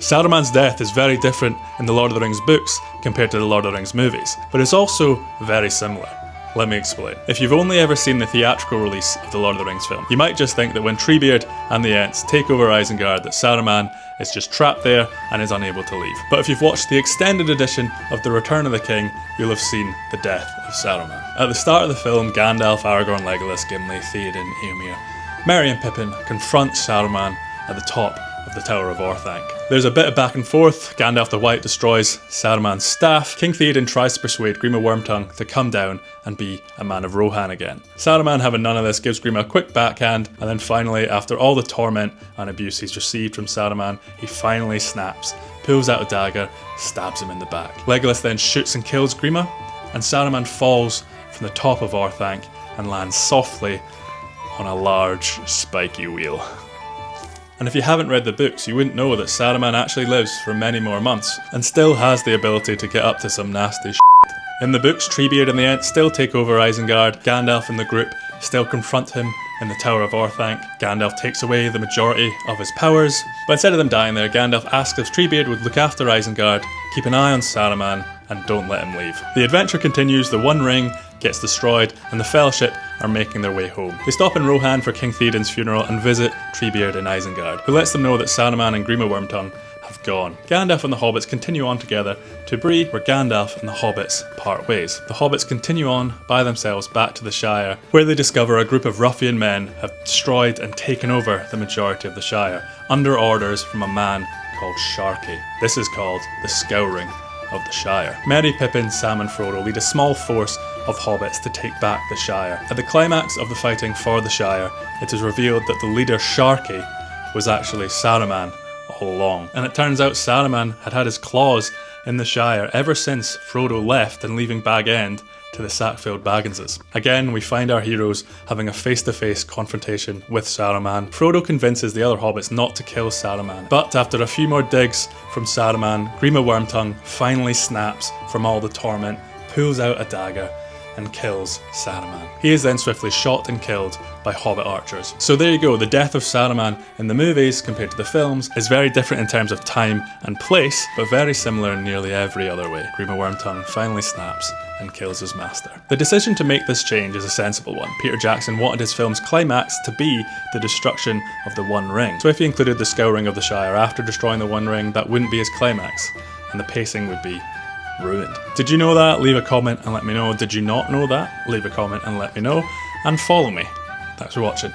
Saruman's death is very different in the Lord of the Rings books compared to the Lord of the Rings movies, but it's also very similar. Let me explain. If you've only ever seen the theatrical release of the Lord of the Rings film, you might just think that when Treebeard and the Ents take over Isengard, that Saruman is just trapped there and is unable to leave. But if you've watched the extended edition of The Return of the King, you'll have seen the death of Saruman. At the start of the film, Gandalf, Aragorn, Legolas, Gimli, Theoden, Éomer, Merry and Pippin confront Saruman at the top of the Tower of Orthanc. There's a bit of back and forth. Gandalf the White destroys Saruman's staff. King Theoden tries to persuade Gríma Wormtongue to come down and be a man of Rohan again. Saruman, having none of this, gives Gríma a quick backhand, and then finally, after all the torment and abuse he's received from Saruman, he finally snaps, pulls out a dagger, stabs him in the back. Legolas then shoots and kills Gríma, and Saruman falls from the top of Orthanc and lands softly on a large, spiky wheel. And if you haven't read the books, you wouldn't know that Saruman actually lives for many more months, and still has the ability to get up to some nasty shit. In the books, Treebeard and the Ents still take over Isengard. Gandalf and the group still confront him in the Tower of Orthanc. Gandalf takes away the majority of his powers, but instead of them dying there, Gandalf asks if Treebeard would look after Isengard, keep an eye on Saruman, and don't let him leave. The adventure continues, the One Ring gets destroyed, and the Fellowship are making their way home. They stop in Rohan for King Theoden's funeral and visit Treebeard in Isengard, who lets them know that Saruman and Gríma Wormtongue have gone. Gandalf and the hobbits continue on together to Bree, where Gandalf and the hobbits part ways. The hobbits continue on by themselves back to the Shire, where they discover a group of ruffian men have destroyed and taken over the majority of the Shire, under orders from a man called Sharkey. This is called the Scouring of the Shire. Merry, Pippin, Sam and Frodo lead a small force of hobbits to take back the Shire. At the climax of the fighting for the Shire, it is revealed that the leader Sharkey was actually Saruman all along. And it turns out Saruman had had his claws in the Shire ever since Frodo left and leaving Bag End to the Sackfield Bagginses. Again, we find our heroes having a face-to-face confrontation with Saruman. Frodo convinces the other hobbits not to kill Saruman, but after a few more digs from Saruman, Gríma Wormtongue finally snaps from all the torment, pulls out a dagger, and kills Saruman. He is then swiftly shot and killed by hobbit archers. So there you go, the death of Saruman in the movies compared to the films is very different in terms of time and place, but very similar in nearly every other way. Gríma Wormtongue finally snaps and kills his master. The decision to make this change is a sensible one. Peter Jackson wanted his film's climax to be the destruction of the One Ring. So if he included the Scouring of the Shire after destroying the One Ring, that wouldn't be his climax, and the pacing would be ruined. Did you know that? Leave a comment and let me know. Did you not know that? Leave a comment and let me know. And follow me. Thanks for watching.